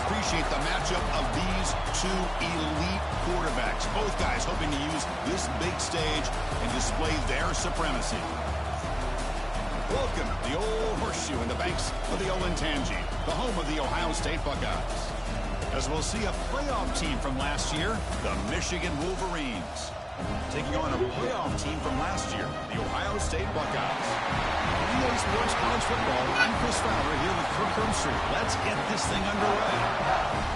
appreciate the matchup of these two elite quarterbacks. Both guys hoping to use this big stage and display their supremacy. Welcome to the old horseshoe in the banks of the Olentangy, the home of the Ohio State Buckeyes. As we'll see a playoff team from last year, the Michigan Wolverines, taking on a playoff team from last year, the Ohio State Buckeyes. EA Sports College Football, I'm Chris Fowler here with Kirk Herbstreit. Let's get this thing underway.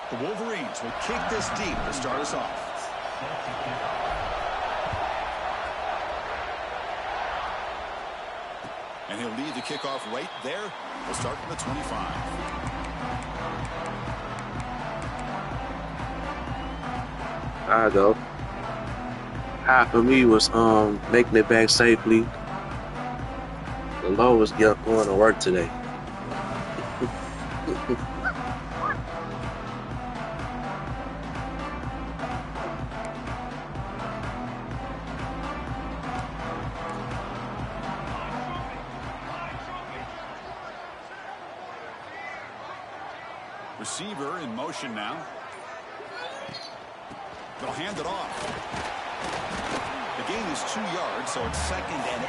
The Wolverines will kick this deep to start us off. And he'll lead the kickoff right there. We'll start from the 25. I go. High for me was making it back safely. The low was going to work today. Receiver in motion now. They'll hand it off. The gain is 2 yards, so it's 2nd and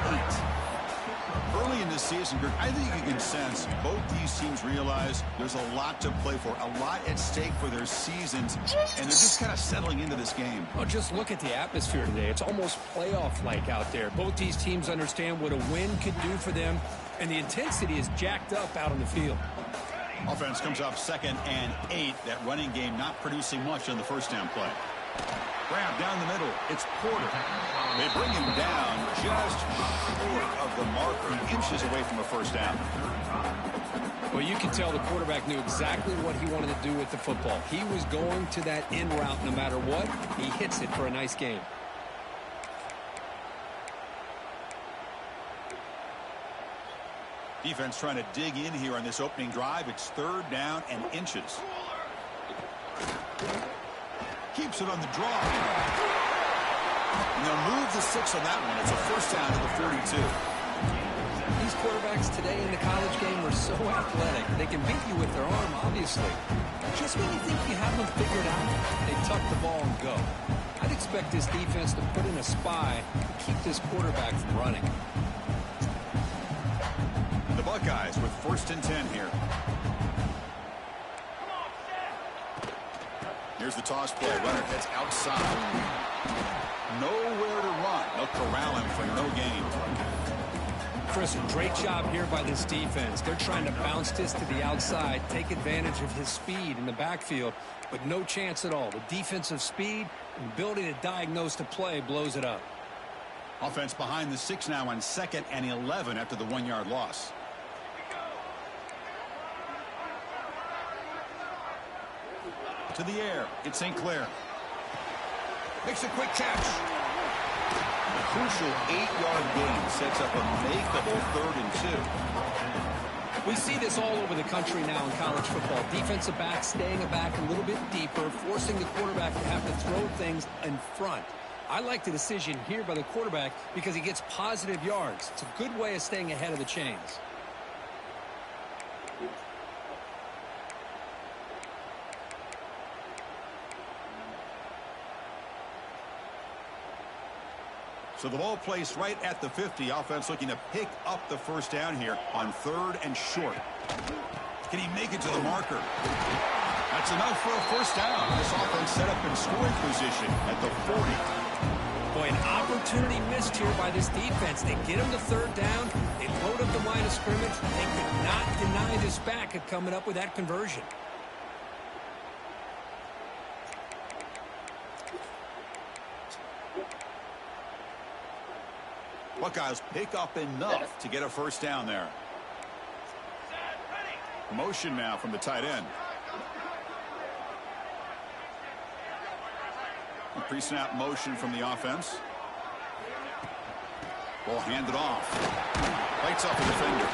8. Early in this season, Kirk, I think you can sense both these teams realize there's a lot to play for, a lot at stake for their seasons, and they're just kind of settling into this game. Well, just look at the atmosphere today. It's almost playoff-like out there. Both these teams understand what a win could do for them, and the intensity is jacked up out on the field. Offense comes up 2nd and 8. That running game not producing much on the first down play. Grab down the middle. It's Porter. They bring him down just short of the marker, inches away from a first down. Well, you can tell the quarterback knew exactly what he wanted to do with the football. He was going to that in route no matter what. He hits it for a nice gain. Defense trying to dig in here on this opening drive. It's 3rd down and inches. Keeps it on the draw. And they'll move the 6 on that one. It's a first down to the 42. These quarterbacks today in the college game are so athletic. They can beat you with their arm, obviously. Just when you think you have them figured out, they tuck the ball and go. I'd expect this defense to put in a spy to keep this quarterback from running. The Buckeyes with 1st and 10 here. Here's the toss play. Runner heads outside. Nowhere to run. They'll corral him for no gain. Chris, a great job here by this defense. They're trying to bounce this to the outside, take advantage of his speed in the backfield, but no chance at all. The defensive speed and ability to diagnose the play blows it up. Offense behind the 6 now on 2nd and 11 after the 1-yard loss. To the air. It's St. Clair. Makes a quick catch. A crucial 8-yard gain sets up a makeable 3rd and 2. We see this all over the country now in college football. Defensive backs staying back a little bit deeper, forcing the quarterback to have to throw things in front. I like the decision here by the quarterback because he gets positive yards. It's a good way of staying ahead of the chains. So the ball placed right at the 50. Offense looking to pick up the first down here on 3rd and short. Can he make it to the marker? That's enough for a first down. This offense set up in scoring position at the 40. Boy, an opportunity missed here by this defense. They get him to 3rd down. They load up the line of scrimmage. They could not deny this back of coming up with that conversion. Buckeyes pick up enough to get a first down there. Motion now from the tight end. Pre-snap motion from the offense. Ball handed off. Fights off the defender.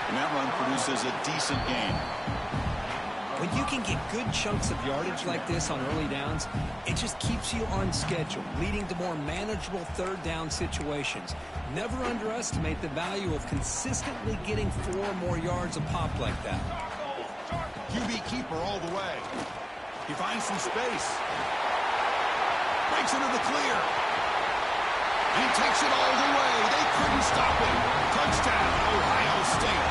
And that run produces a decent gain. When you can get good chunks of yardage like this on early downs, it just keeps you on schedule, leading to more manageable third down situations. Never underestimate the value of consistently getting 4 or more yards a pop like that. QB keeper all the way. He finds some space. Breaks into the clear. And he takes it all the way. They couldn't stop him. Touchdown, Ohio State.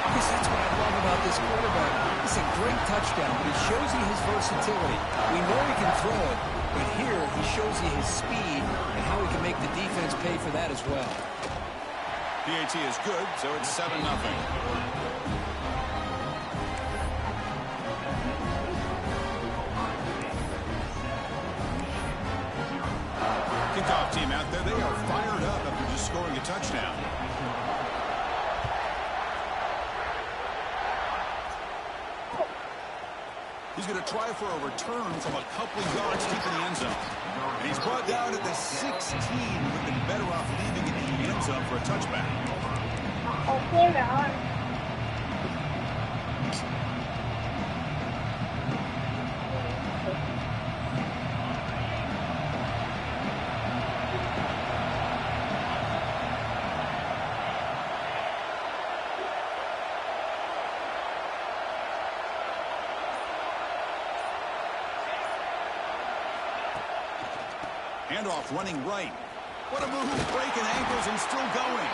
Chris, that's what I love about this quarterback. It's a great touchdown, but he shows you his versatility. We know he can throw it, but here he shows you his speed and how he can make the defense pay for that as well. PAT is good, so it's 7-0. Kickoff team out there, they are fired up after just scoring a touchdown. He's going to try for a return from a couple of yards deep in the end zone. And he's brought down at the 16. Would have been better off leaving it in the end zone for a touchback. Handoff running right. What a move, breaking ankles and still going.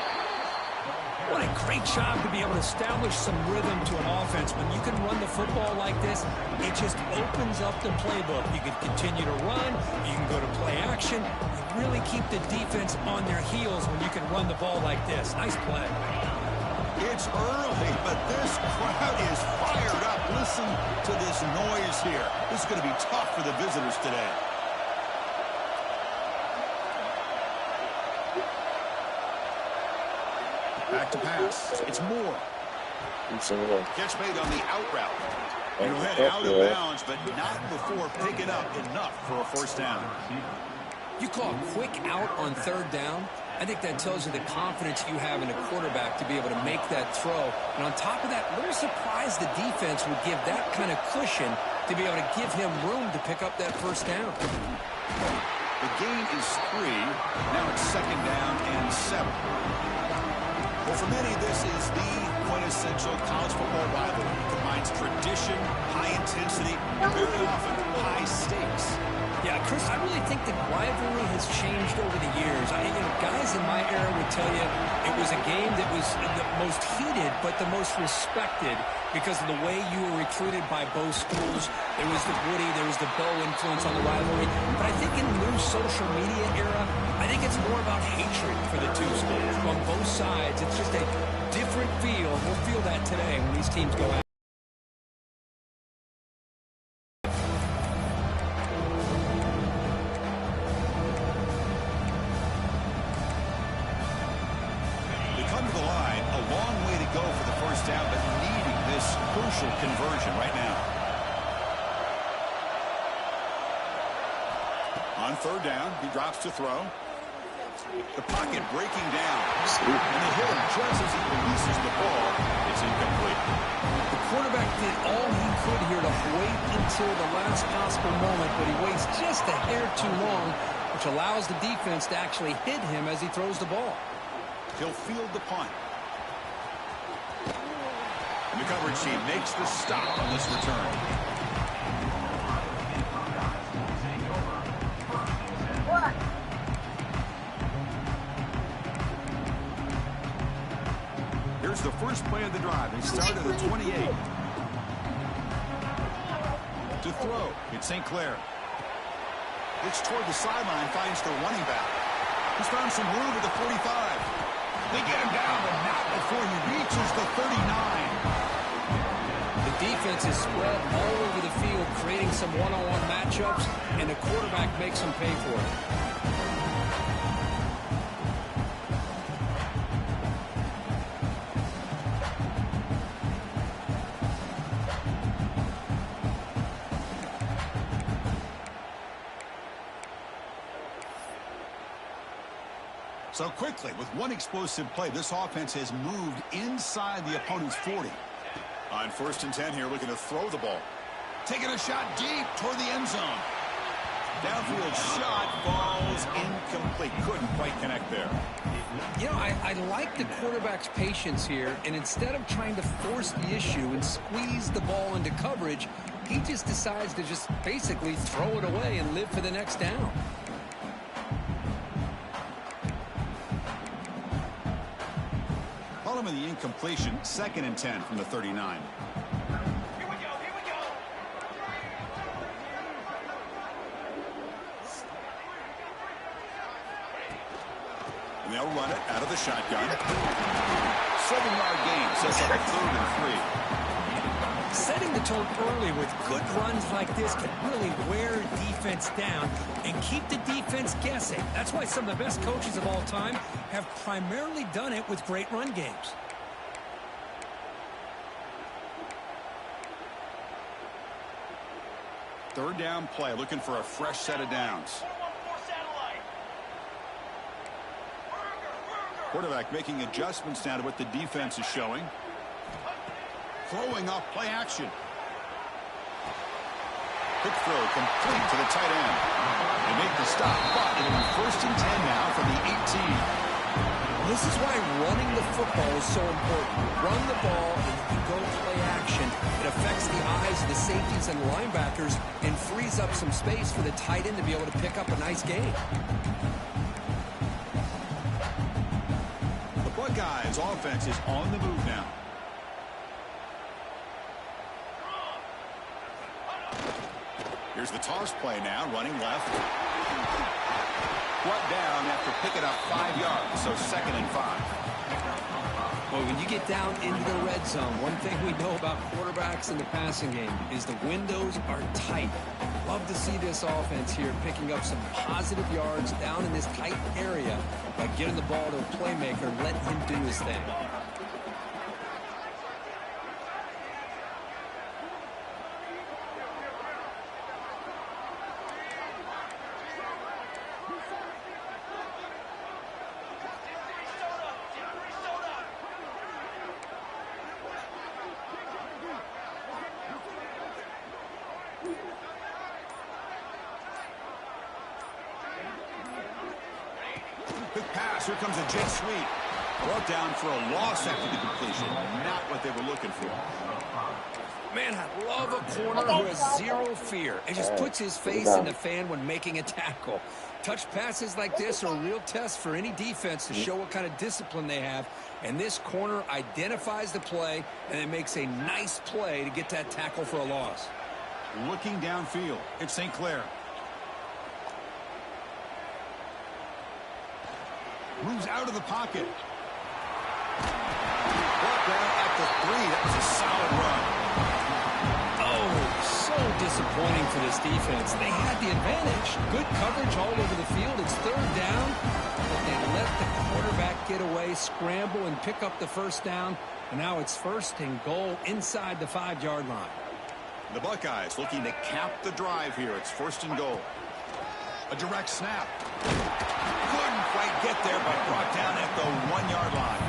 What a great job to be able to establish some rhythm to an offense. When you can run the football like this, it just opens up the playbook. You can continue to run. You can go to play action. You really keep the defense on their heels when you can run the ball like this. Nice play. It's early, but this crowd is fired up. Listen to this noise here. This is going to be tough for the visitors today. Back to pass. It's Moore. Catch made on the out route. You head out of bounds, but not before picking up enough for a first down. You call a quick out on third down. I think that tells you the confidence you have in a quarterback to be able to make that throw. And on top of that, a little surprised the defense would give that kind of cushion to be able to give him room to pick up that first down. The gain is 3. Now it's 2nd down and 7. Well, for many, this is the quintessential college football rivalry. It combines tradition, high intensity, and very often high stakes. Yeah, Chris, I really think the rivalry has changed over the years. Guys in my era would tell you it was a game that was the most heated but the most respected because of the way you were recruited by both schools. There was the Woody, there was the Bo influence on the rivalry. But I think in the new social media era, I think it's more about hatred for the two schools. On both sides, it's just a different feel. We'll feel that today when these teams go out. Conversion right now. On third down, he drops to throw. The pocket breaking down. And they hit him just as he releases the ball. It's incomplete. The quarterback did all he could here to wait until the last possible moment, but he waits just a hair too long, which allows the defense to actually hit him as he throws the ball. He'll field the punt. The coverage team makes the stop on this return. Here's the first play of the drive. They start at the 28. To throw, it's St. Clair. Looks toward the sideline, finds the running back. He's found some room at the 45. They get him down, but not before he reaches the 39. The defense is spread all over the field, creating some one-on-one matchups, and the quarterback makes them pay for it. So quickly, with one explosive play, this offense has moved inside the opponent's 40. On 1st and 10 here, looking to throw the ball. Taking a shot deep toward the end zone. Downfield shot falls incomplete. Couldn't quite connect there. You know, I like the quarterback's patience here, and instead of trying to force the issue and squeeze the ball into coverage, he just decides to just basically throw it away and live for the next down. Following the incompletion, 2nd and 10 from the 39. And they'll run it out of the shotgun. 7-yard gain sets up a 3rd and 3. Setting the tone early with good runs like this can really wear defense down and keep the defense guessing. That's why some of the best coaches of all time have primarily done it with great run games. Third down play, looking for a fresh set of downs. Quarterback making adjustments now to what the defense is showing. Throwing off play action. Quick throw complete to the tight end. They make the stop, but it'll be 1st and 10 now from the 18. This is why running the football is so important. Run the ball and you go play action. It affects the eyes of the safeties and linebackers and frees up some space for the tight end to be able to pick up a nice gain. The Buckeyes offense is on the move now. Here's the toss play now, running left. Brought down after picking up 5 yards, so 2nd and 5. Well, when you get down into the red zone, one thing we know about quarterbacks in the passing game is the windows are tight. Love to see this offense here picking up some positive yards down in this tight area by getting the ball to a playmaker and letting him do his thing. Quick pass. Here comes a jet sweep. Brought down for a loss after the completion. Not what they were looking for. Man, I love a corner who has zero fear and just puts his face in the fan when making a tackle. Touch passes like this are a real test for any defense to show what kind of discipline they have. And this corner identifies the play and it makes a nice play to get that tackle for a loss. Looking downfield, it's St. Clair. Moves out of the pocket. Brought down at the 3. That was a solid run. Oh, so disappointing for this defense. They had the advantage. Good coverage all over the field. It's 3rd down, but they let the quarterback get away, scramble, and pick up the 1st down. And now it's 1st and goal inside the 5-yard line. The Buckeyes looking to cap the drive here. It's 1st and goal. A direct snap. Couldn't quite get there, but brought down at the 1-yard line.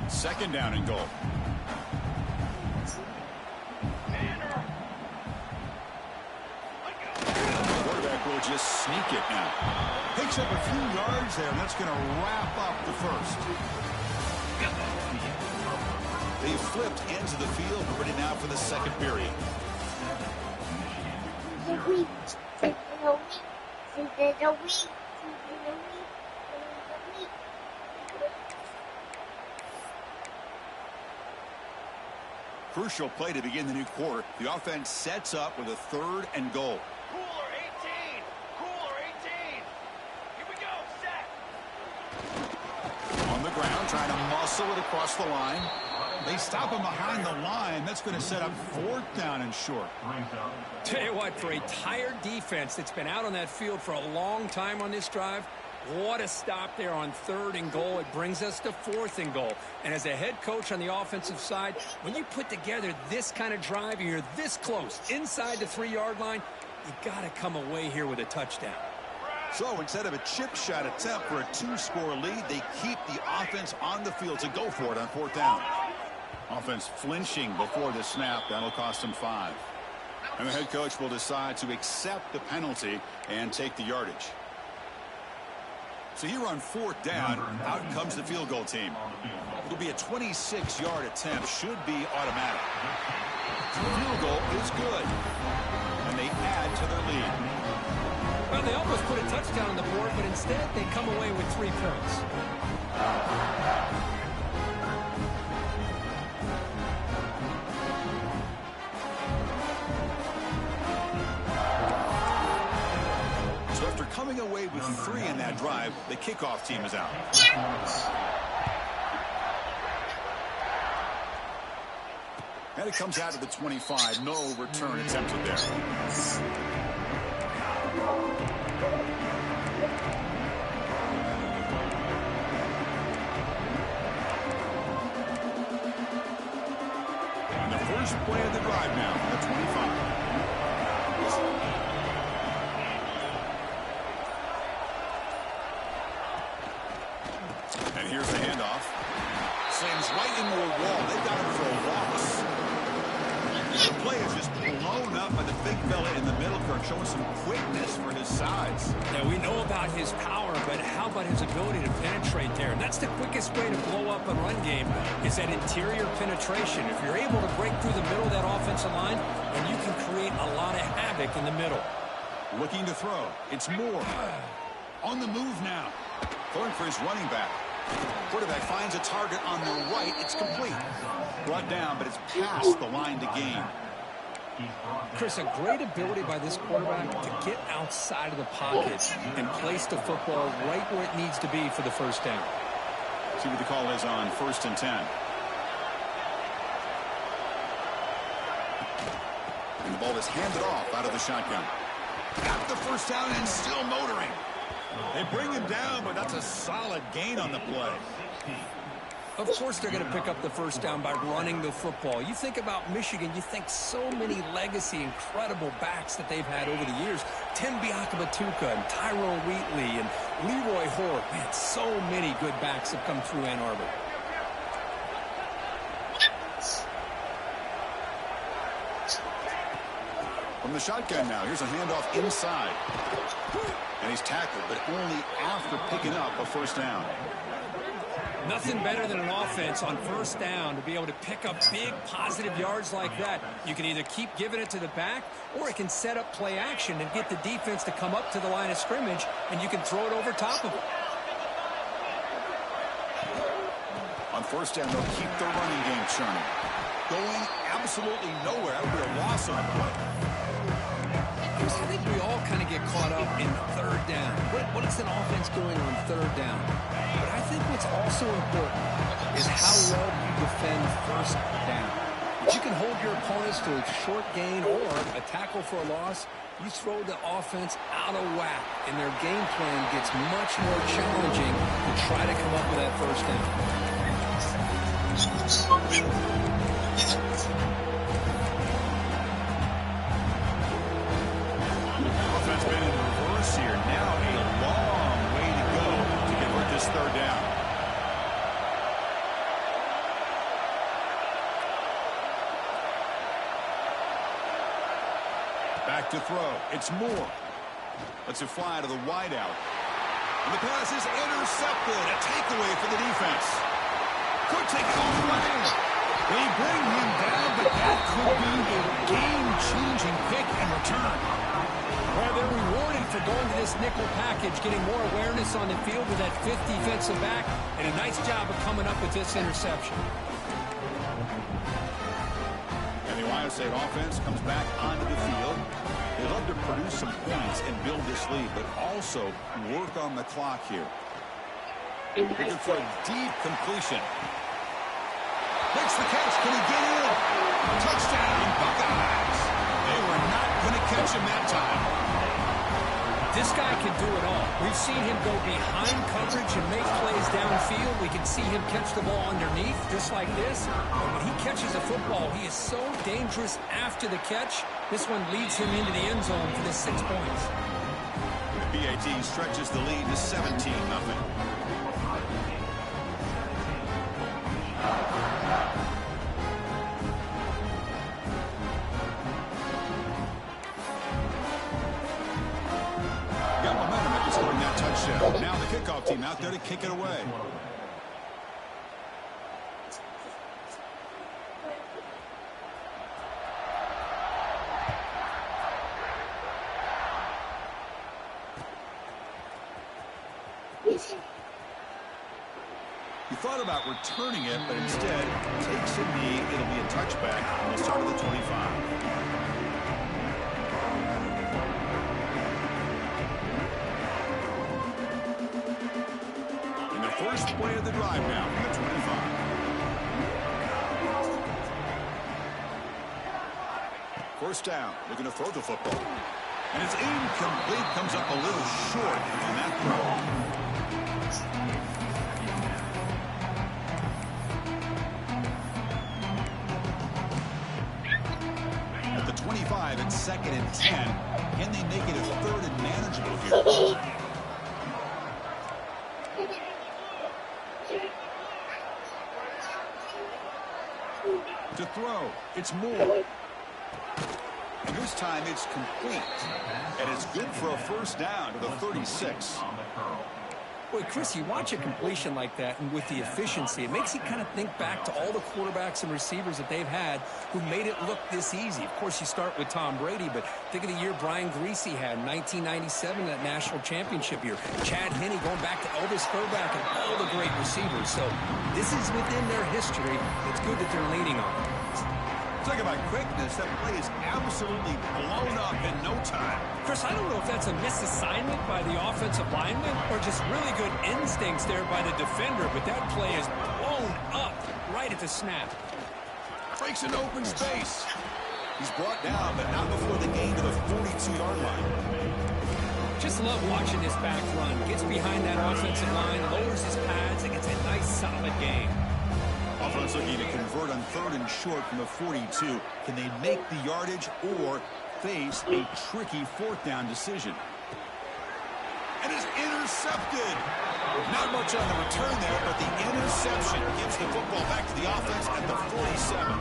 Second down and goal. Quarterback will just sneak it now. Picks up a few yards there, and that's going to wrap up the 1st. They flipped ends of the field, ready now for the 2nd period. Crucial play to begin the new quarter. The offense sets up with a 3rd and goal. Cooler 18! Cooler 18! Here we go, set! On the ground, trying to muscle it across the line. They stop him behind the line. That's going to set up 4th down and short. Tell you what, for a tired defense that's been out on that field for a long time on this drive, what a stop there on 3rd and goal. It brings us to 4th and goal. And as a head coach on the offensive side, when you put together this kind of drive and you're this close inside the 3-yard line, you got to come away here with a touchdown. So instead of a chip shot attempt for a 2-score lead, they keep the offense on the field to go for it on 4th down. Offense flinching before the snap. That'll cost them 5. And the head coach will decide to accept the penalty and take the yardage. So here on 4th down, out comes the field goal team. It'll be a 26-yard attempt. Should be automatic. The field goal is good. And they add to their lead. Well, they almost put a touchdown on the board, but instead they come away with 3 points. So after coming away with 3 in that drive, the kickoff team is out. And it comes out of the 25. No return attempted there. And the first play of the drive now, the 25. And here's the handoff. Slams right into a wall. They've got him for a loss. The play is just blown up by the big fella in the middle, Kirk, showing some quickness for his size. Now, we know about his power, but how about his ability to penetrate there? And that's the quickest way to blow up a run game, is that interior penetration. If you're able to break through the middle of that offensive line, then you can create a lot of havoc in the middle. Looking to throw. It's Moore. On the move now. Going for his running back. Quarterback finds a target on the right. It's complete. Brought down, but it's past the line to gain. Chris, a great ability by this quarterback to get outside of the pocket and place the football right where it needs to be for the first down. See what the call is on 1st and 10. And the ball is handed off out of the shotgun. Got the first down and still motoring. They bring him down, but that's a solid gain on the play. Of course they're going to pick up the first down by running the football. You think about Michigan, you think so many legacy, incredible backs that they've had over the years. Tim Biakabatuka and Tyrone Wheatley and Leroy Hoare. Man, so many good backs have come through Ann Arbor. From the shotgun now, here's a handoff inside. And he's tackled, but only after picking up a first down. Nothing better than an offense on first down to be able to pick up big positive yards like that. You can either keep giving it to the back, or it can set up play action and get the defense to come up to the line of scrimmage, and you can throw it over top of it. On first down, they'll keep the running game churning. Going absolutely nowhere. That would be a loss on the play. I think we all kind of get caught up in 3rd down. What is an offense doing on 3rd down? But I think what's also important is how well you defend first down. If you can hold your opponents to a short gain or a tackle for a loss, you throw the offense out of whack, and their game plan gets much more challenging to try to come up with that first down. Offense been in reverse here. Now a long way to go to convert this 3rd down. Back to throw. It's Moore. Lets it fly to the wideout. And the pass is intercepted. A takeaway for the defense. Could take it all the way. They bring him down, but that could be a game-changing pick and return. Well, they're rewarded for going to this nickel package, getting more awareness on the field with that 5th defensive back, and a nice job of coming up with this interception. And the Ohio State offense comes back onto the field. They love to produce some points and build this lead, but also work on the clock here. Looking for a deep completion. Makes the catch. Can he get in? Touchdown, Buckeyes. They were not going to catch him that time. This guy can do it all. We've seen him go behind coverage and make plays downfield. We can see him catch the ball underneath, just like this. And when he catches a football, he is so dangerous after the catch. This one leads him into the end zone for the 6 points. The PAT stretches the lead to 17-0. Now the kickoff team out there to kick it away. He thought about returning it, but instead takes a knee. It'll be a touchback on the start of the 25. First play of the drive now from the 25. First down, looking to throw the football. And it's incomplete, comes up a little short on that throw. At the 25, it's 2nd and 10. Can they make it a 3rd and manageable here? To throw, it's Moore. And this time it's complete. And it's good for a first down to the 36. Boy, Chris, you watch a completion like that, and with the efficiency, it makes you kind of think back to all the quarterbacks and receivers that they've had who made it look this easy. Of course, you start with Tom Brady, but think of the year Brian Greasy had in 1997, that national championship year. Chad Henne going back to Elvis Furback and all the great receivers. So this is within their history. It's good that they're leaning on it. Talk about quickness. That play is absolutely blown up in no time. Chris, I don't know if that's a misassignment by the offensive lineman or just really good instincts there by the defender, but that play is blown up right at the snap. Breaks into open space. He's brought down, but not before the gain to the 42-yard line. Just love watching this back run. Gets behind that offensive line, lowers his pads, and gets a nice, solid gain. Offense looking to convert on 3rd and short from the 42. Can they make the yardage or face a tricky 4th down decision? And is intercepted. Not much on the return there, but the interception gives the football back to the offense at the 47.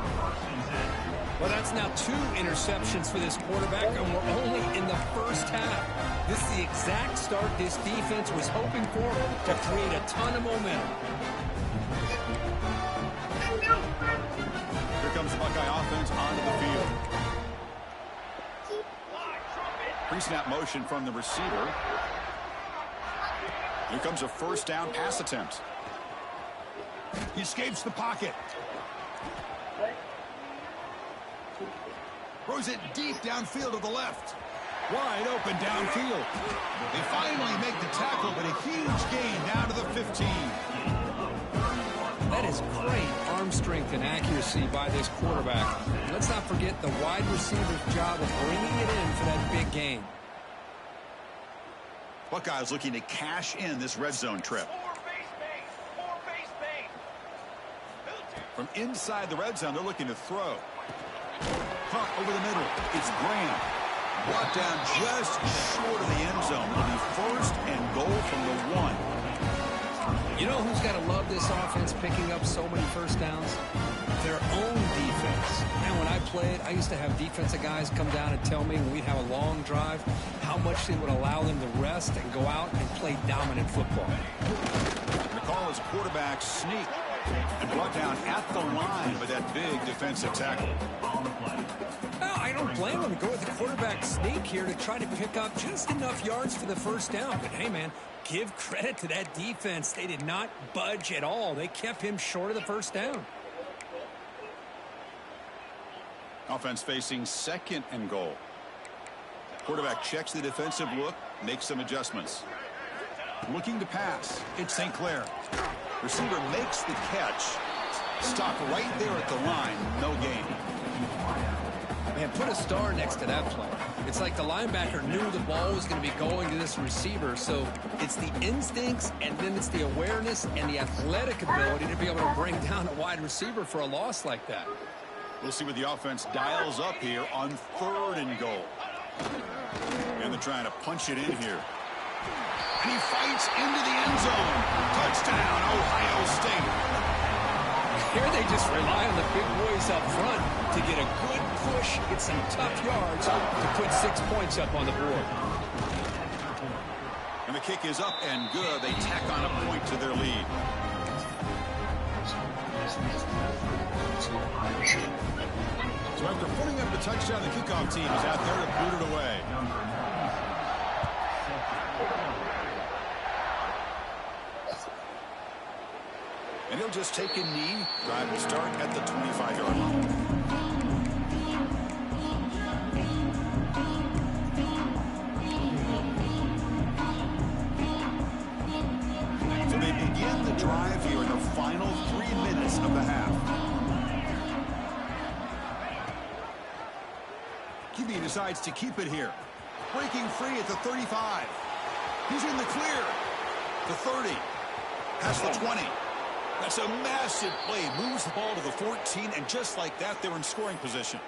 Well, that's now 2 interceptions for this quarterback, and we're only in the first half. This is the exact start this defense was hoping for to create a ton of momentum. Here comes the Buckeye offense onto the field. Pre-snap motion from the receiver. Here comes a first down pass attempt. He escapes the pocket. Throws it deep downfield to the left. Wide open downfield. They finally make the tackle, but a huge gain down to the 15. That is great arm strength and accuracy by this quarterback. Let's not forget the wide receiver's job of bringing it in for that big gain. Buckeyes looking to cash in this red zone trip. From inside the red zone, they're looking to throw. Hunt over the middle. It's Graham. Brought down just short of the end zone. It'll be 1st and goal from the 1. You know who's got to love this offense picking up so many first downs? Their own defense. And when I played, I used to have defensive guys come down and tell me when we'd have a long drive how much they would allow them to rest and go out and play dominant football. The call is quarterback sneak and brought down at the line with that big defensive tackle. No, I don't blame him to go with the quarterback sneak here to try to pick up just enough yards for the first down. But hey, man, give credit to that defense. They did not budge at all. They kept him short of the first down. Offense facing 2nd and goal. Quarterback checks the defensive look, makes some adjustments. Looking to pass. It's St. Clair. Receiver makes the catch. Stop right there at the line. No gain. Man, put a star next to that play. It's like the linebacker knew the ball was going to be going to this receiver, so it's the instincts, and then it's the awareness and the athletic ability to be able to bring down a wide receiver for a loss like that. We'll see what the offense dials up here on 3rd and goal. And they're trying to punch it in here. And he fights into the end zone. Touchdown, Ohio State. Here they just rely on the big boys up front to get a good push, get some tough yards to put 6 points up on the board. And the kick is up and good. They tack on a point to their lead. So after putting up the touchdown, the kickoff team is out there to boot it away. And he'll just take a knee. Drive will start at the 25-yard line. So they begin the drive here in the final 3 minutes of the half. QB decides to keep it here. Breaking free at the 35. He's in the clear. The 30. Past the 20. That's a massive play. Moves the ball to the 14, and just like that, they're in scoring position.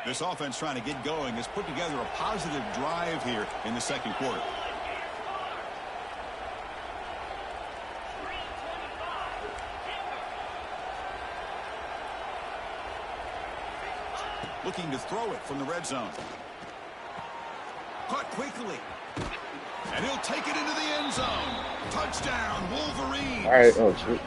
This offense trying to get going has put together a positive drive here in the second quarter. Looking to throw it from the red zone. Caught quickly. And he'll take it into the end zone. Touchdown, Wolverines. All right, oh, shoot.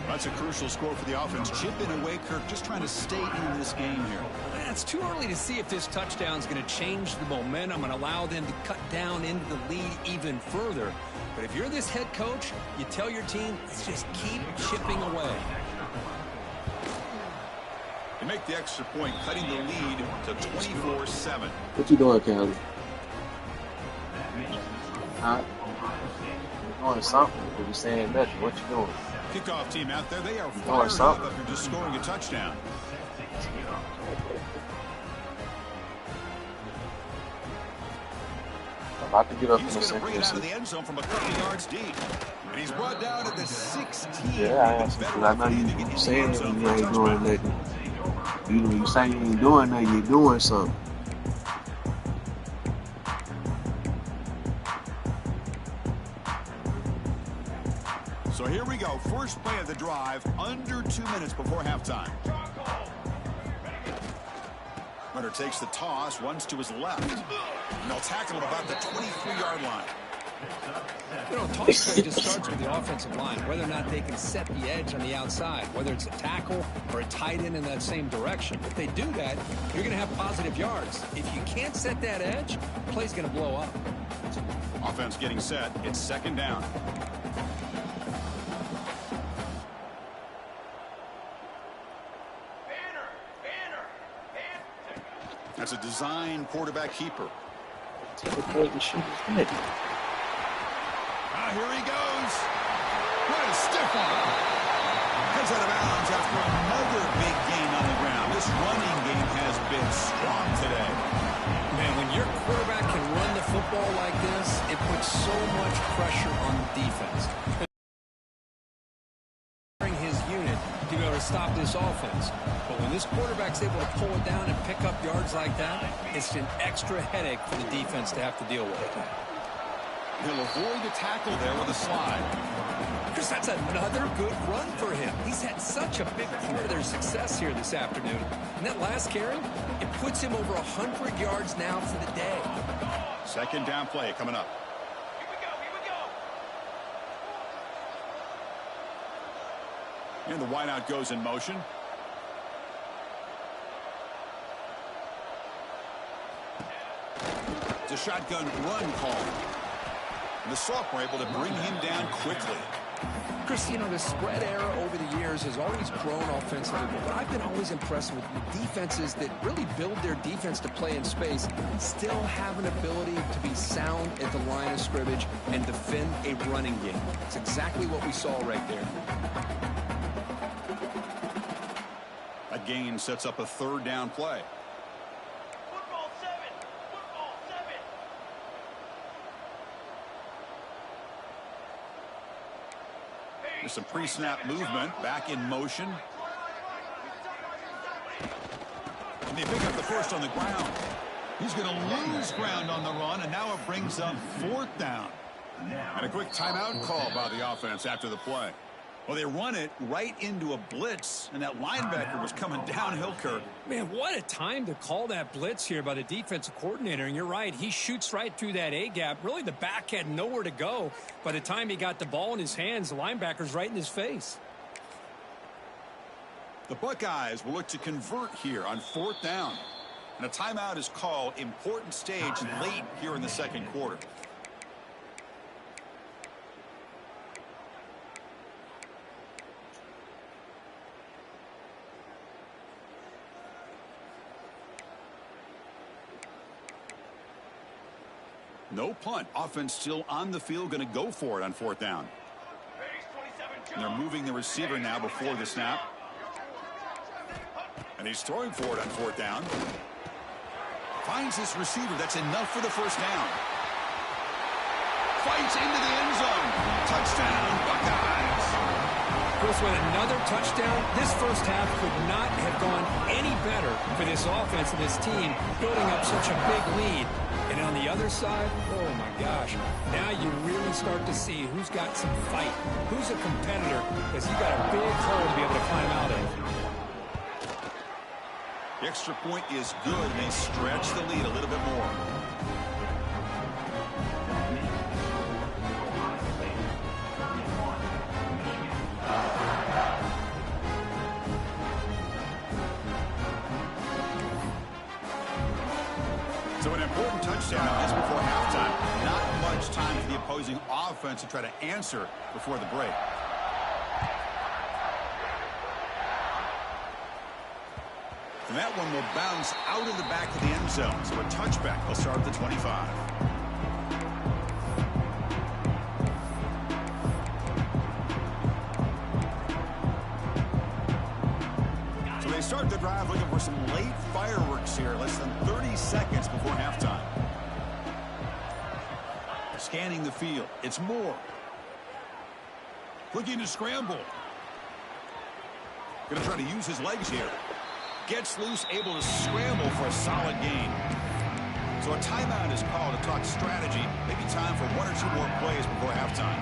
That's a crucial score for the offense. Chipping away, Kirk, just trying to stay in this game here. It's too early to see if this touchdown is going to change the momentum and allow them to cut down into the lead even further. But if you're this head coach, you tell your team, let's just keep chipping away. They make the extra point, cutting the lead to 24-7. What you doing, Callie? Huh? You doing something? Or you saying nothing? What you doing? Kickoff team out there, they are fired up after just scoring a touchdown. About to get up in He's the going to bring it out of second. the end zone from a couple of yards deep. And he's brought down at the 16. Yeah, I asked you, 'cause I know you saying that you ain't doing nothing. You say you ain't doing nothing, you're doing something. So here we go. First play of the drive, under 2 minutes before halftime. Runner takes the toss, runs to his left. And they'll tackle him about the 23-yard line. You know, toss play just starts with the offensive line, whether or not they can set the edge on the outside, whether it's a tackle or a tight end in that same direction. If they do that, you're going to have positive yards. If you can't set that edge, the play's going to blow up. Offense getting set. It's second down. That's a design quarterback keeper. Here he goes. What a stiff arm. Heads out of bounds after another big gain on the ground. This running game has been strong today. Man, when your quarterback can run the football like this, it puts so much pressure on the defense. His unit to be able to stop this offense. But when this quarterback's able to pull it down and pick up yards like that, it's an extra headache for the defense to have to deal with. He'll avoid the tackle there with a slide. Chris, that's another good run for him. He's had such a big part of their success here this afternoon. And that last carry, it puts him over 100 yards now for the day. Second down play coming up. Here we go. And the wideout goes in motion. It's a shotgun run call. And the sophomore able to bring him down quickly. Chris, you know, the spread era over the years 49ers has always grown offensively, but what I've been always impressed with defenses that really build their defense to play in space still have an ability to be sound at the line of scrimmage and defend a running game. It's exactly what we saw right there. A gain sets up a third down play. Football 7. Football 7. There's some pre-snap movement, back in motion. And they pick up the first on the ground. He's going to lose ground on the run, and now it brings up fourth down. And a quick timeout call by the offense after the play. Well, they run it right into a blitz, and that linebacker was coming downhill, Kirk. Man, what a time to call that blitz here by the defensive coordinator. And you're right, he shoots right through that A-gap. Really, the back had nowhere to go. By the time he got the ball in his hands, the linebacker's right in his face. The Buckeyes will look to convert here on fourth down. And a timeout is called. Important stage late here in the second quarter. No punt. Offense still on the field, going to go for it on fourth down. And they're moving the receiver now before the snap. And he's throwing for it on fourth down. Finds this receiver. That's enough for the first down. Fights into the end zone. Touchdown, Buckeyes. Chris, with another touchdown, this first half could not have gone any better for this offense and this team, building up such a big lead. And on the other side, oh my gosh, now you really start to see who's got some fight, who's a competitor, because you got a big hole to be able to climb out of. The extra point is good, and they stretch the lead a little bit more. So an important touchdown just before halftime. Not much time for the opposing offense to try to answer before the break. And that one will bounce out of the back of the end zone. So a touchback will start at the 25. So they start the drive looking for some late fireworks here. Less than 30 seconds before halftime. Scanning the field. It's Moore. Looking to scramble. Going to try to use his legs here. Gets loose, able to scramble for a solid gain. So a timeout is called to talk strategy. Maybe time for one or two more plays before halftime.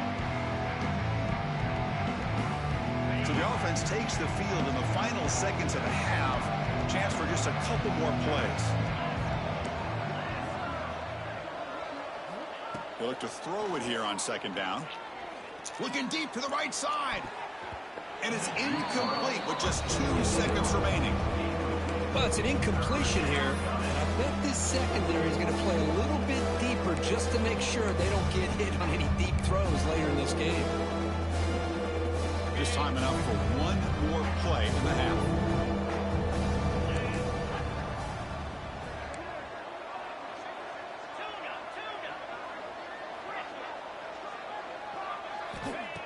So the offense takes the field in the final seconds of the half. Chance for just a couple more plays. They look to throw it here on second down. Looking deep to the right side. And it's incomplete with just 2 seconds remaining. Well, it's an incompletion here. I bet this secondary is going to play a little bit deeper just to make sure they don't get hit on any deep throws later in this game. Just time enough for one more play in the half.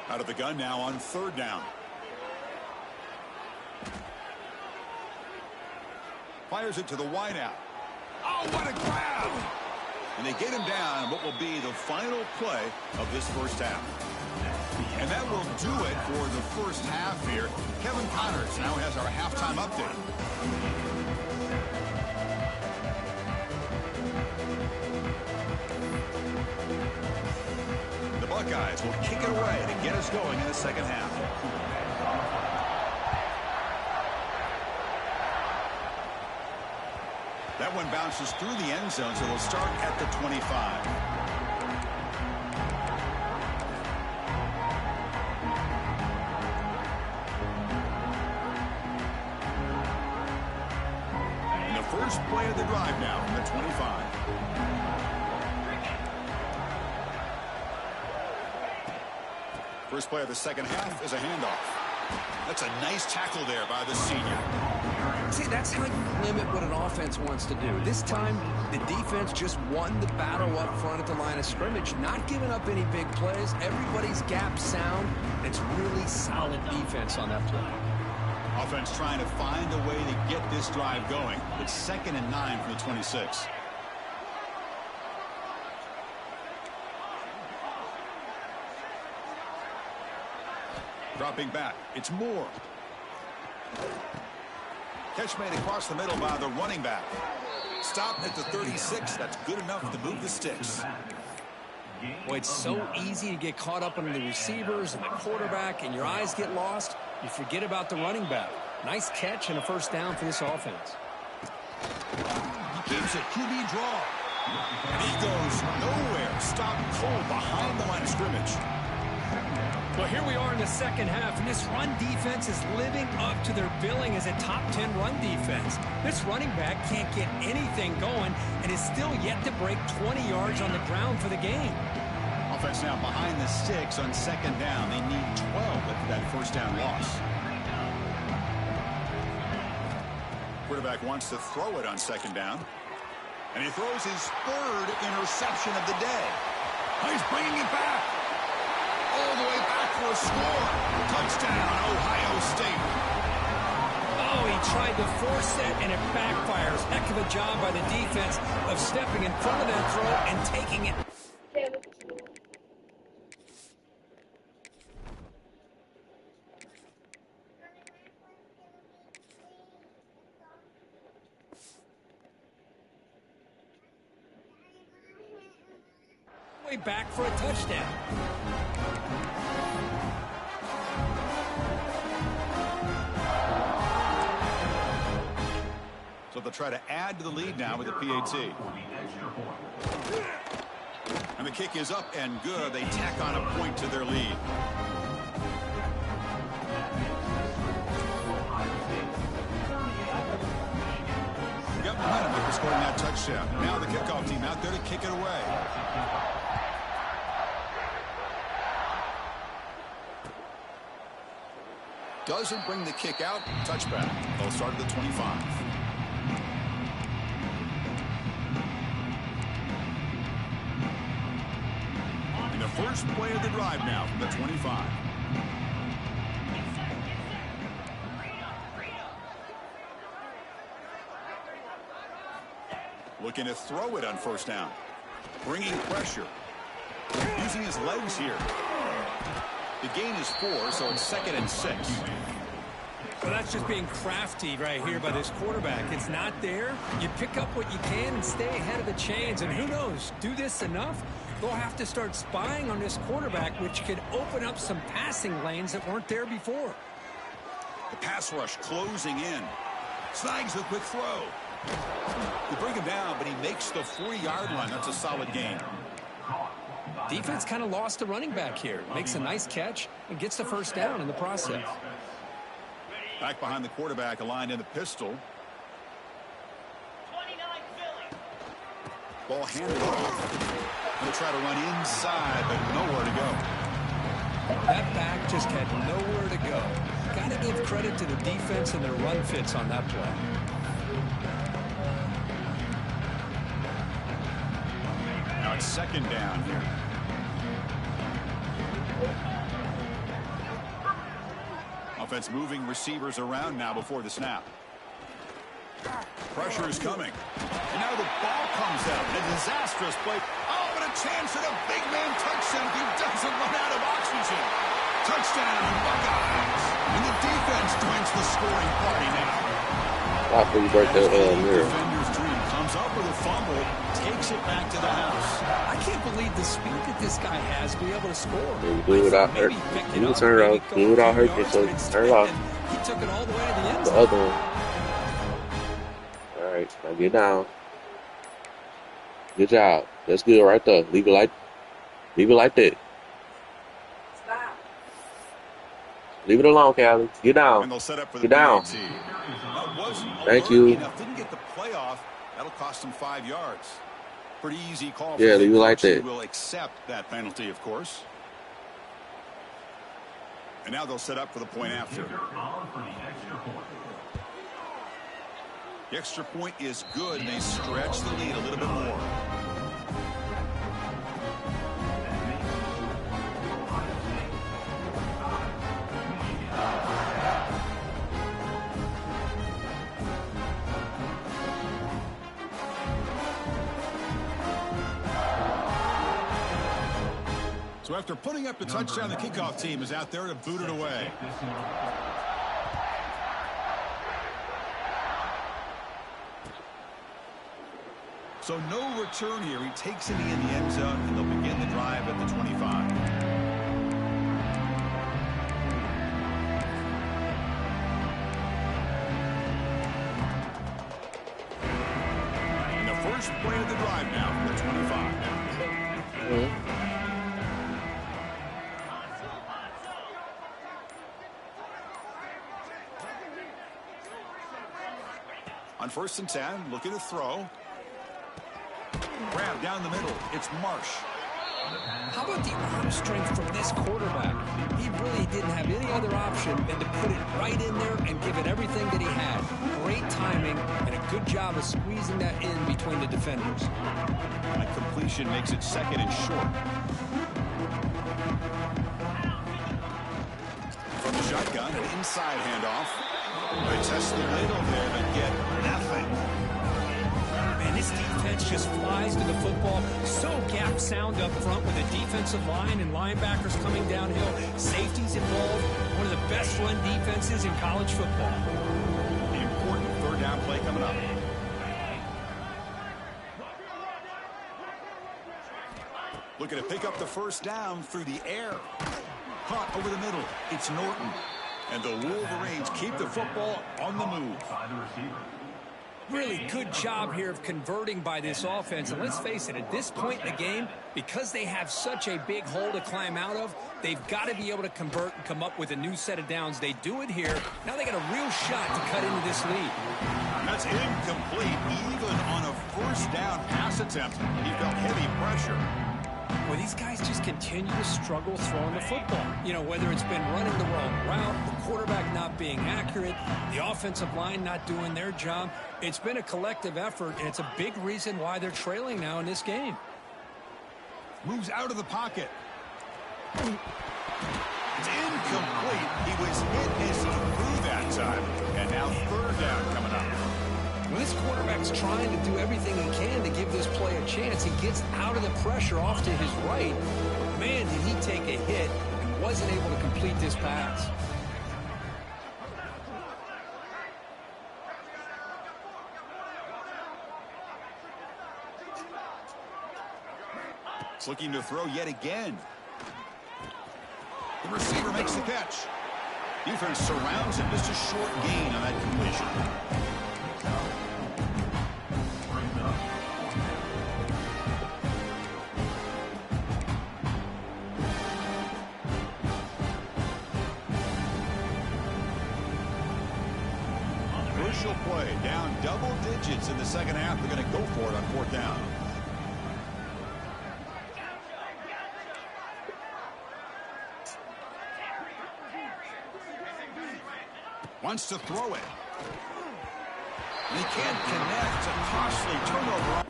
Out of the gun now on third down. Fires it to the wideout. Oh, what a grab! And they get him down on what will be the final play of this first half. And that will do it for the first half here. Kevin Connors now has our halftime update. The Buckeyes will kick it away to get us going in the second half. That one bounces through the end zone, so it'll start at the 25. And the first play of the drive now from the 25. First play of the second half is a handoff. That's a nice tackle there by the senior. See, that's how you limit what an offense wants to do. This time, the defense just won the battle up front at the line of scrimmage, not giving up any big plays. Everybody's gap sound. It's really solid defense on that play. Offense trying to find a way to get this drive going. It's 2nd and 9 from the 26. Dropping back, it's Moore. Catch made across the middle by the running back. Stopped at the 36. That's good enough to move the sticks. Boy, it's so easy to get caught up on the receivers and the quarterback, and your eyes get lost. You forget about the running back. Nice catch and a first down for this offense. He keeps a QB draw. And he goes nowhere. Stopped cold behind the line of scrimmage. Well, here we are in the second half, and this run defense is living up to their billing as a top 10 run defense. This running back can't get anything going and is still yet to break 20 yards on the ground for the game. Offense now behind the sticks on 2nd down. They need 12 after that first down loss. Quarterback wants to throw it on 2nd down. And he throws his 3rd interception of the day. He's bringing it back. All the way back for a score. Touchdown, Ohio State. Oh, he tried to force it, and it backfires. Heck of a job by the defense of stepping in front of that throw and taking it. Way back for a touchdown. So they'll try to add to the lead now with the PAT. And the kick is up and good. They tack on a point to their lead. Got momentum after scoring that touchdown. Now the kickoff team out there to kick it away. Doesn't bring the kick out. Touchback. They'll start at the 25. In the first play of the drive now from the 25. Looking to throw it on first down. Bringing pressure. Using his legs here. The gain is 4, so it's 2nd and 6. Well, that's just being crafty right here by this quarterback. It's not there. You pick up what you can and stay ahead of the chains. And who knows, do this enough, they'll have to start spying on this quarterback, which could open up some passing lanes that weren't there before. The pass rush closing in. Snags the quick throw. They bring him down, but he makes the 40-yard line. That's a solid gain. Defense kind of lost the running back here. Makes a nice catch and gets the first down in the process. Back behind the quarterback, aligned in the pistol. 29 Philly. Ball handed off. Going to try to run inside, but nowhere to go. That back just had nowhere to go. Got to give credit to the defense and their run fits on that play. Now it's 2nd down here. Offense moving receivers around now before the snap. Pressure is coming. And now the ball comes out. A disastrous play. Oh, but a chance at a big man touchdown if he doesn't run out of oxygen. Touchdown, Buckeyes. And the defense joins the scoring party now. After you break that mirror. Defender's dream comes up with a fumble, takes it back to the house. I can't believe the speed that this guy has to be able to score. Do it without hurt. You turn around. Do it without hurt yourself. Turn it off. He took it all the way to the end The zone. other one. All right, now get down. Good job. That's good right there. Leave it like that. Stop. Leave it alone, Callie. Get And down. they'll set up for the Get down. PAT. That wasn't Thank alert you. enough. Didn't get the playoff. That'll cost them 5 yards. Pretty easy call. Yeah, for leave it like He that. will accept that penalty, of course. And now they'll set up for the point after. The extra point is good, and they stretch the lead a little bit more. So after putting up the touchdown, the kickoff team is out there to boot it away. So no return here. He takes it in the end zone, and they'll begin the drive at the 25. And the first play of the drive now from the 25. On 1st and 10, looking to throw. Grab down the middle. It's Marsh. How about the arm strength from this quarterback? He really didn't have any other option than to put it right in there and give it everything that he had. Great timing and a good job of squeezing that in between the defenders. That completion makes it 2nd and short. From the shotgun, an inside handoff. They test the middle there but get nothing. Man, this defense just flies to the football. So gap sound up front with a defensive line and linebackers coming downhill. Safeties involved. One of the best run defenses in college football. The important 3rd down play coming up. Looking to pick up the 1st down through the air. Caught over the middle. It's Norton. And the Wolverines keep the football on the move. Really good job here of converting by this offense. And let's face it, at this point in the game, because they have such a big hole to climb out of, they've got to be able to convert and come up with a new set of downs. They do it here. Now they got a real shot to cut into this lead. That's incomplete. Even on a 1st down pass attempt, he felt heavy pressure. Well, these guys just continue to struggle throwing the football. You know, whether it's been running the wrong route, the quarterback not being accurate, the offensive line not doing their job. It's been a collective effort, and it's a big reason why they're trailing now in this game. Moves out of the pocket. It's incomplete. He was hit as he threw that time. And now 3rd down coming up. Well, this quarterback's trying to do everything he can to give this play a chance. He gets out of the pressure off to his right. But man, did he take a hit and wasn't able to complete this pass. It's looking to throw yet again. The receiver makes the catch. Defense surrounds him. Just a short gain on that completion. Crucial play. Down double digits in the 2nd half. They're going to go for it on 4th down. Wants to throw it. He can't connect. A costly turnover.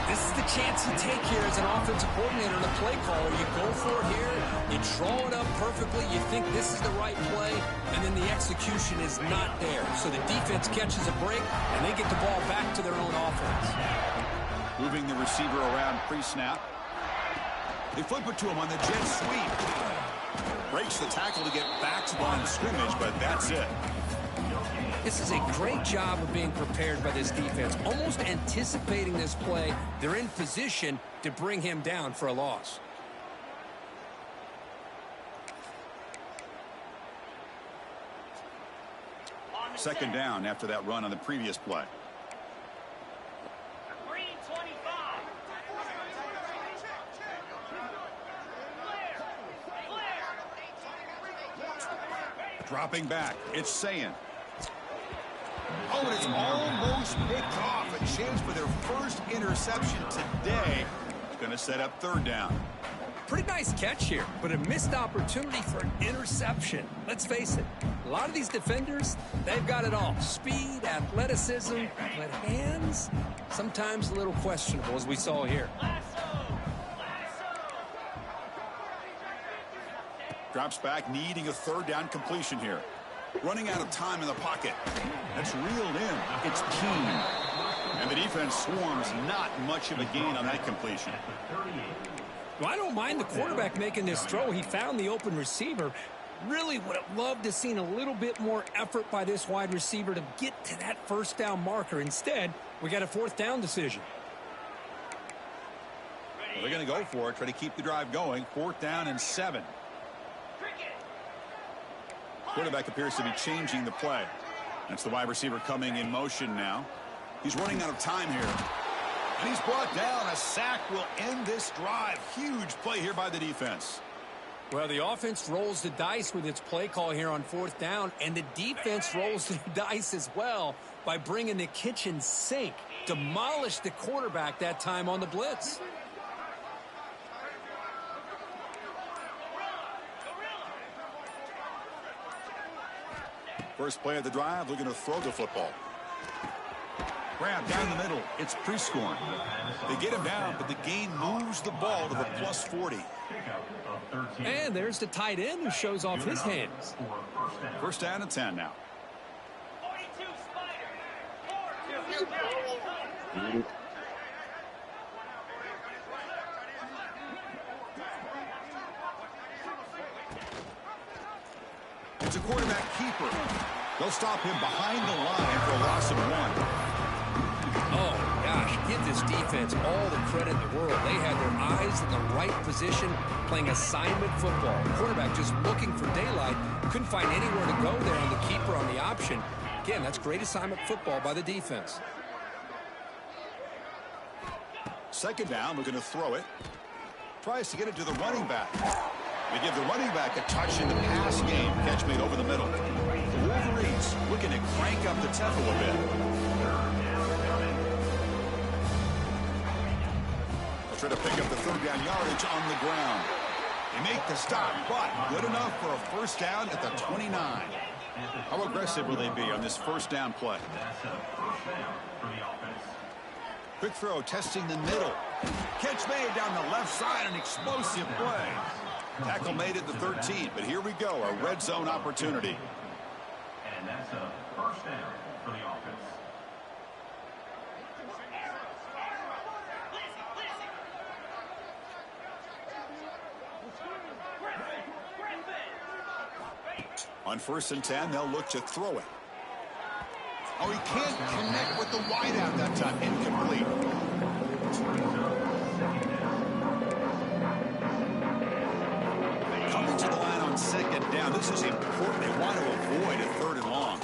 This is the chance you take here as an offensive coordinator and a play caller. You go for it here, you draw it up perfectly, you think this is the right play, and then the execution is not there. So the defense catches a break, and they get the ball back to their own offense. Moving the receiver around pre-snap. They flip it to him on the jet sweep. Breaks the tackle to get back to the line of scrimmage, but that's it. This is a great job of being prepared by this defense. Almost anticipating this play, they're in position to bring him down for a loss. Second down after that run on the previous play. Green 25. Dropping back. It's Sayin. Oh, and it's almost picked off. A chance for their first interception today. It's going to set up third down. Pretty nice catch here, but a missed opportunity for an interception. Let's face it, a lot of these defenders, they've got it all. Speed, athleticism, but hands, sometimes a little questionable, as we saw here. Drops back, needing a third down completion here. Running out of time in the pocket. That's reeled in. It's Keene. And the defense swarms. Not much of a gain on that completion. Well, I don't mind the quarterback making this throw. He found the open receiver. Really would have loved to have seen a little bit more effort by this wide receiver to get to that first down marker. Instead, we got a fourth down decision. Well, they're going to go for it, try to keep the drive going. 4th down and 7. Quarterback appears to be changing the play. That's the wide receiver coming in motion now. He's running out of time here. And he's brought down. A sack will end this drive. Huge play here by the defense. Well, the offense rolls the dice with its play call here on 4th down, and the defense rolls the dice as well by bringing the kitchen sink. Demolished the quarterback that time on the blitz. First play of the drive, looking to throw the football. Grab down the middle. It's Prescorn. They get him down, but the gain moves the ball to the +40. And there's the tight end who shows off his hands. First down and 10 now. It's a quarterback keeper. They'll stop him behind the line for a loss of 1. Oh, gosh, give this defense all the credit in the world. They had their eyes in the right position, playing assignment football. Quarterback just looking for daylight. Couldn't find anywhere to go there on the keeper on the option. Again, that's great assignment football by the defense. Second down, looking to throw it. Tries to get it to the running back. They give the running back a touch in the pass game. Catch made over the middle. The Wolverines looking to crank up the tempo a bit. They'll try to pick up the third down yardage on the ground. They make the stop, but good enough for a first down at the 29. How aggressive will they be on this first down play? Quick throw, testing the middle. Catch made down the left side, an explosive play. Tackle made at the 13, but here we go, a red zone opportunity. And that's a first down for the offense. On 1st and 10, they'll look to throw it. Oh, he can't connect with the wideout that time. Incomplete. Coming to the line on 2nd down. This is important. They want to avoid a 3rd and long.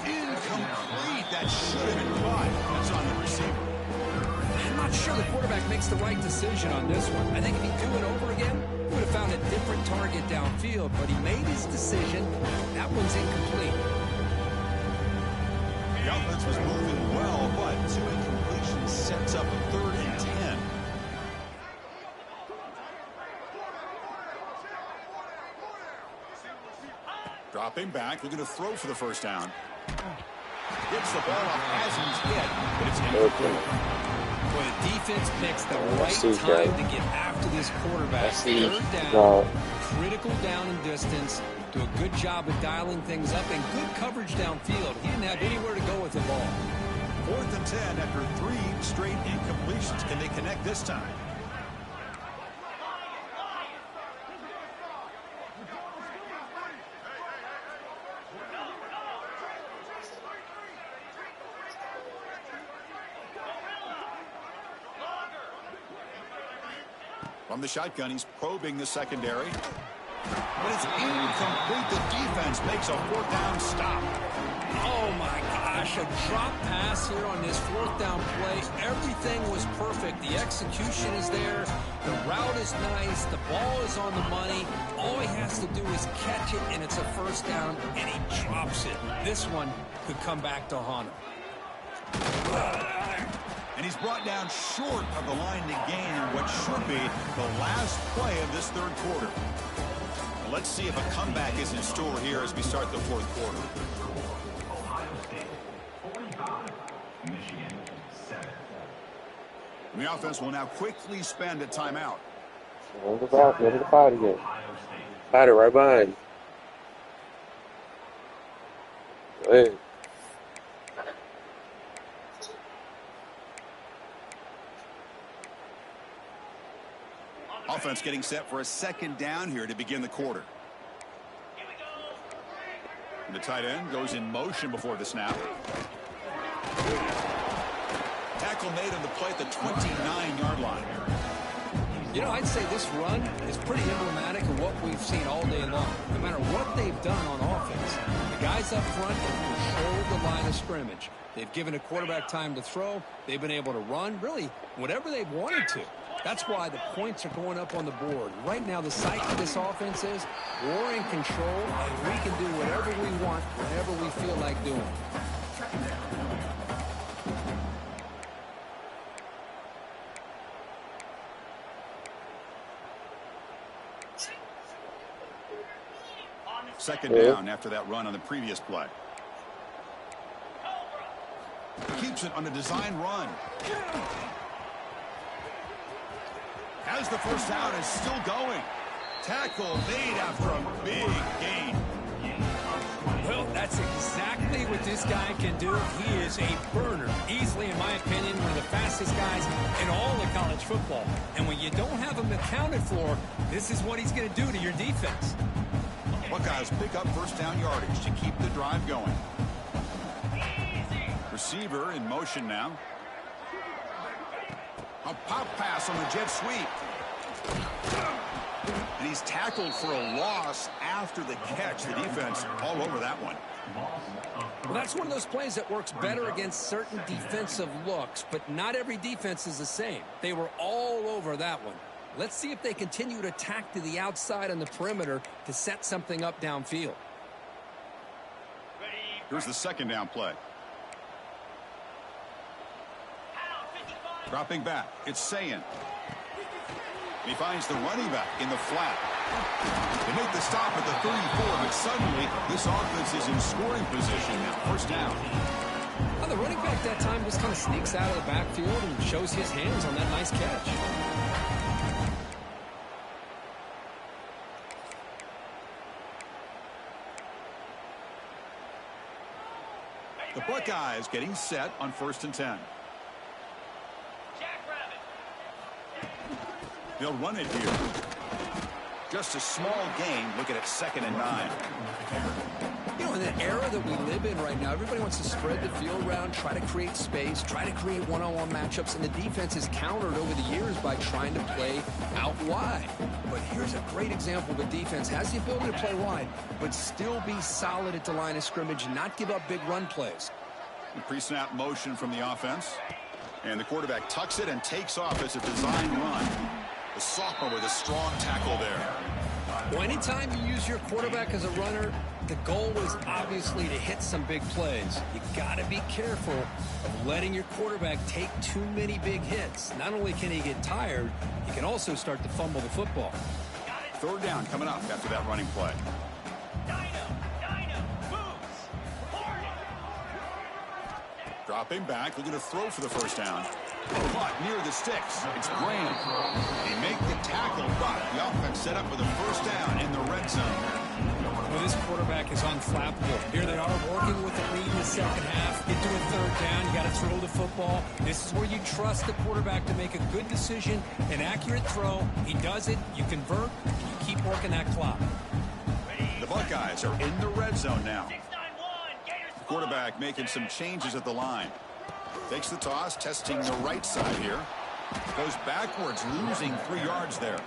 Incomplete. That should have been caught. That's on the receiver. I'm not sure the quarterback makes the right decision on this one. I think if he'd do it over again, he would have found a different target downfield, but he made his decision. That one's incomplete. The offense was moving well, but 2 incompletions sets up a 3rd and 10. Dropping back, looking to throw for the first down. Gets the ball off as he's hit, but it's incomplete. Well, the defense picks the right time to get after this quarterback. 3rd down, critical down and distance. Do a good job of dialing things up and good coverage downfield. He didn't have anywhere to go with the ball. 4th and 10 after 3 straight incompletions. Can they connect this time? From the shotgun, he's probing the secondary. But it's incomplete. The defense makes a 4th down stop. Oh, my gosh, a drop pass here on this 4th down play. Everything was perfect. The execution is there. The route is nice. The ball is on the money. All he has to do is catch it, and it's a 1st down, and he drops it. This one could come back to haunt him. And he's brought down short of the line to gain what should be the last play of this 3rd quarter. Let's see if a comeback is in store here as we start the 4th quarter. Ohio State 45, Michigan 7. And the offense will now quickly spend a timeout. Ready to fight again. Ohio State. Fight it right behind you. Hey. Offense getting set for a 2nd down here to begin the quarter. And the tight end goes in motion before the snap. Tackle made on the play at the 29-yard line. You know, I'd say this run is pretty emblematic of what we've seen all day long. No matter what they've done on offense, the guys up front have controlled the line of scrimmage. They've given a quarterback time to throw. They've been able to run, really, whatever they've wanted to. That's why the points are going up on the board. Right now, the psyche of this offense is we're in control, and we can do whatever we want, whenever we feel like doing. Second down after that run on the previous play. Keeps it on a design run. Has the 1st down, is still going. Tackle made after a big gain. Well, that's exactly what this guy can do. He is a burner. Easily, in my opinion, one of the fastest guys in all of college football. And when you don't have him accounted for, this is what he's going to do to your defense. Buckeyes pick up 1st down yardage to keep the drive going. Receiver in motion now. A pop pass on the jet sweep. And he's tackled for a loss after the catch. The defense all over that one. Well, that's one of those plays that works better against certain defensive looks, but not every defense is the same. They were all over that one. Let's see if they continue to tack to the outside on the perimeter to set something up downfield. Here's the 2nd down play. Dropping back, it's Sayin. He finds the running back in the flat. They make the stop at the 34, but suddenly this offense is in scoring position now. 1st down. Well, the running back that time just kind of sneaks out of the backfield and shows his hands on that nice catch. The Buckeyes getting set on 1st and 10. They'll run it here. Just a small gain. Look at it, 2nd and 9. You know, in the era that we live in right now, everybody wants to spread the field around, try to create space, try to create one-on-one matchups, and the defense is countered over the years by trying to play out wide. But here's a great example of a defense has the ability to play wide, but still be solid at the line of scrimmage and not give up big run plays. Pre-snap motion from the offense. And the quarterback tucks it and takes off as a design run. The sophomore with a strong tackle there. Well, anytime you use your quarterback as a runner, the goal is obviously to hit some big plays. You got to be careful of letting your quarterback take too many big hits. Not only can he get tired, he can also start to fumble the football. 3rd down coming up after that running play. Dropping back, looking to throw for the 1st down. Caught near the sticks. It's Graham. They make the tackle, but the offense set up with a 1st down in the red zone. Well, this quarterback is unflappable. Here they are working with the lead in the 2nd half. Get to a 3rd down. You got to throw the football. This is where you trust the quarterback to make a good decision, an accurate throw. He does it. You convert. You keep working that clock. The Buckeyes are in the red zone now. The quarterback making some changes at the line. Takes the toss, testing the right side here. Goes backwards, losing 3 yards there.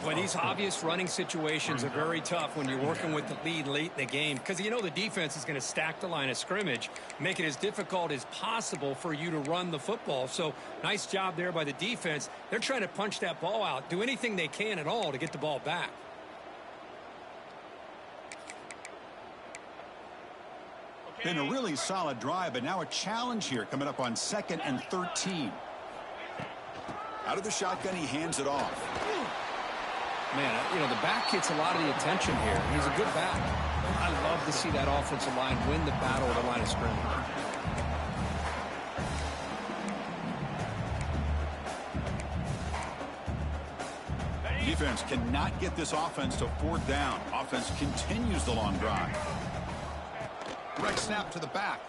Well, these obvious running situations are very tough when you're working with the lead late in the game because you know the defense is going to stack the line of scrimmage, make it as difficult as possible for you to run the football. So nice job there by the defense. They're trying to punch that ball out, do anything they can at all to get the ball back. Been a really solid drive, but now a challenge here coming up on 2nd and 13. Out of the shotgun, he hands it off. Man, you know, the back gets a lot of the attention here. He's a good back. I love to see that offensive line win the battle at the line of scrimmage. Defense cannot get this offense to 4th down. Offense continues the long drive. Direct snap to the back.